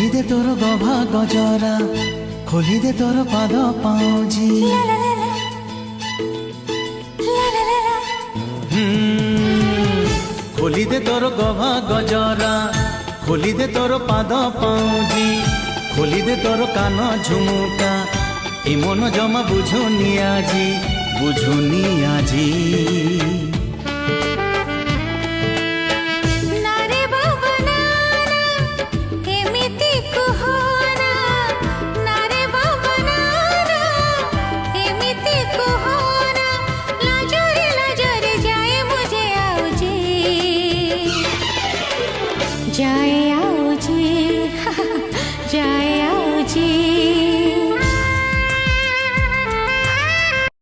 खोली दे तोर गभा गजरा खोली दे तोर पाद पाउजी खोली दे तोर गभा गजरा खोली दे तोर पाद पाउजी खोली दे तोर कान झुमुका ए मन जमा बुझुनी आजी